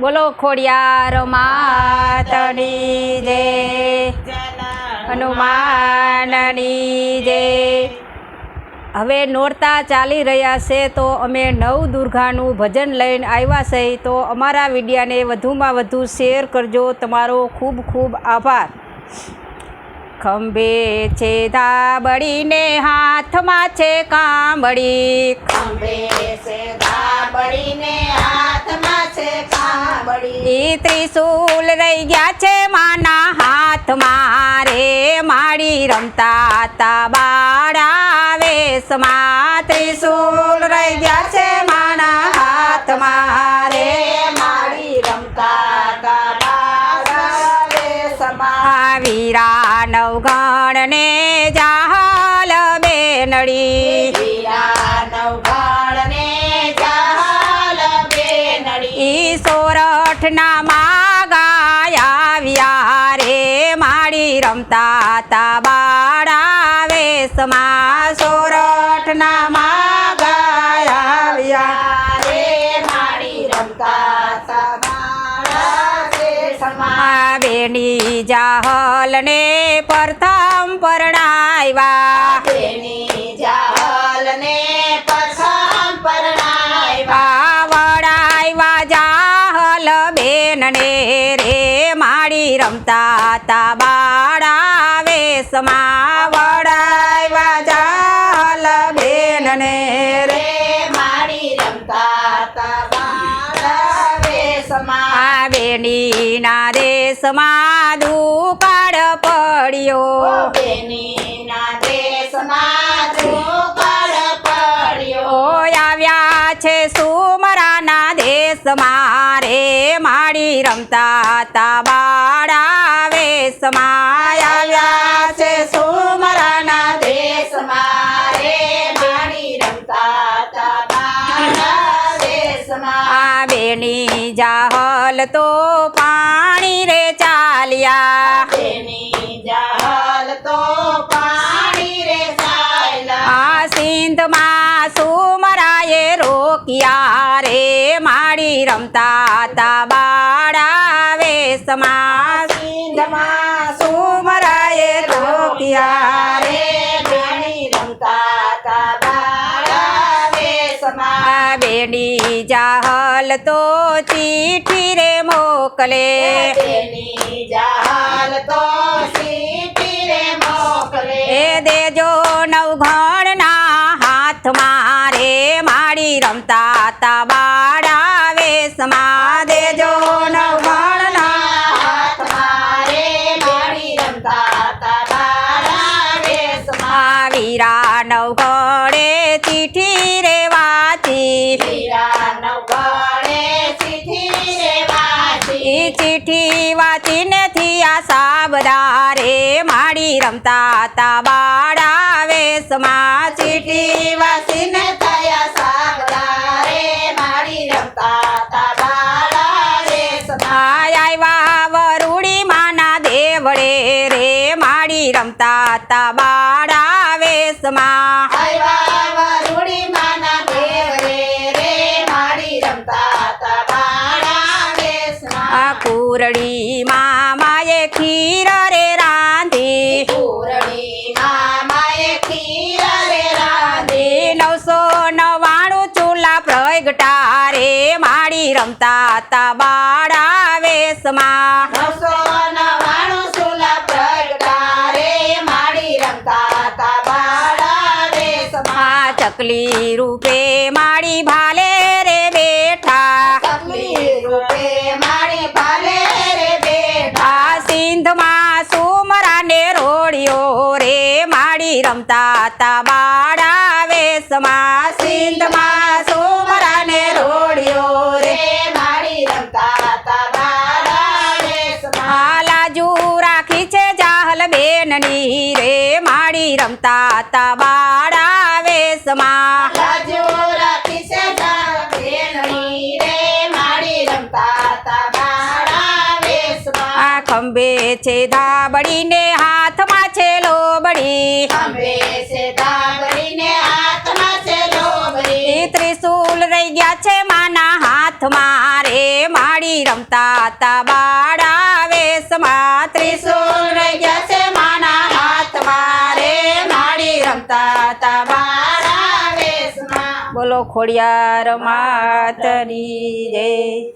બોલો ખોડિયાર માતની જય, હનુમાનની જય। હવે નોરતા ચાલી રહ્યા છે તો અમે નવ દુર્ગાનું ભજન લઈને આવ્યા છે, તો અમારા વિડીયાને વધુમાં વધુ શેર કરજો। તમારો ખૂબ ખૂબ આભાર। ખંભે છે ધાબળીને હાથમાં છે કાંબળી, ખંભે છે ધાબળીને હાથમાં છે કાંબળી। ઈ ત્રિશૂલ રહી ગયા છે માના હાથમાં રે, માડી રમતા તા બાળા વેશમાં। ત્રિશૂલ રહી ગયા છે માના હાથમાં રે, માડી રમતા તા બાળા વેશમાં। વીરા નવગણને જાહલ બેનડી, વીરા નવગણને જાહલ બેનડી। ઈ સોરઠના માગા આવ્યા રે, માડી રમતા તા બાળા વેશમાં। સોરઠના માગા આવ્યા રે, માડી રમતા તા બાળા વેશમાં। બેની જાહલને પ્રથમ પરણાવ્યા, બેની જાહલને પ્રથમ પરણાવ્યા। વડાવ્યા જાહલ બેનને રે, માડી રમતા તા બાળા વેશમાં। વડાવ્યા જાહલ બેનને રે, માડી રમતા તા બાળા વેશમાં। બેનીના દેશમાં દુકાળ પડ્યો, બેનીના દેશમાં દુકાળ પડ્યો। આવ્યા છે સુમરાના દેશમાં રે, માડી રમતા તા બાળા વેશમાં। આવ્યા છે સુમરાના દેશમાં રે, માડી રમતા તા બાળા વેશમાં। બેની જાહલ તો પાણી રે ચાલ્યા, બેની જાહલ તો પાણી રે ચાલ્યા। સિંધમાં સુમરાએ રોક્યા રે, માડી રમતા તા બાળા વેશમાં। સિંધમાં સુમરાએ રોક્યા રે, માડી રમતા તા બાળા વેશમાં। બેની જાહલ તો ચીઠી રે મોકલે, બેની જાહલ તો ચીઠી રે મોકલે। એ દેજો નવઘણના હાથમાં રે, માડી રમતા તા બાળા વેશમાં। દેજો નવઘણના હાથમાં રે, માડી રમતા તા બાળા વેશમાં। વીરા નવઘણે ચીઠી રે વાંચી, વીરા નવગણે ચીઠી રે વાંચી। ઈ ચીઠી વાંચીને થયા સાબદા રે, માડી રમતા તા બાળા વેશમાં। ચીઠી વાંચીને થયા સાબદા રે, માડી રમતા તા બાળા વેશમાં। આવ્યા વરુડી માના દેવળે રે, માડી રમતા તા બાળા વેશમાં। આવ્યા વરુડી માના દેવરે રે, માડી રમતા તા બાળા વેશમાં। કુરડી માએ ખીર રે રાંધી, પૂરણી મામાએ ખીર રે રાંધી। 999 ચૂલા પ્રગટા રે, માડી રમતા તા બાળા વેશમાં। 999 ચૂલા પ્રગટા રે, માડી રમતા તા બાળા વેશમાં। ચકલી રૂપે માડી ભાલે રે બેઠા, ચકલી રૂપે માડી ભાલે રે બેઠા। સિંધમાં સુમરાને રોડિયો રે, માડી રમતા તા બાળા વેશમાં। સિંધમાં સુમરાને રોડિયો રે, માડી રમતા તા બાળા વેશમાં। લાજુ રાખી છે જાહલ બેનની રે, માડી રમતા તા બાળા વેશમાં। લાજો રાખી છે જાહલ બેનની રે, માડી રમતા તા બાળા વેશમાં। ખંભે છે ધાબળીને હાથમાં છે લોબડી, ખંભે છે ધાબળીને હાથમાં છે લોબડી। ત્રિશૂલ રહી ગયા છે માના હાથ હાથમાં રે માડી રમતા હતા બાળા વેશમાં ત્રિશૂળ રહી ગયા છે માના હાથમાં રે માડી રમતા હતા બાળા વેશમાં. બોલો ખોડિયાર માતની જય.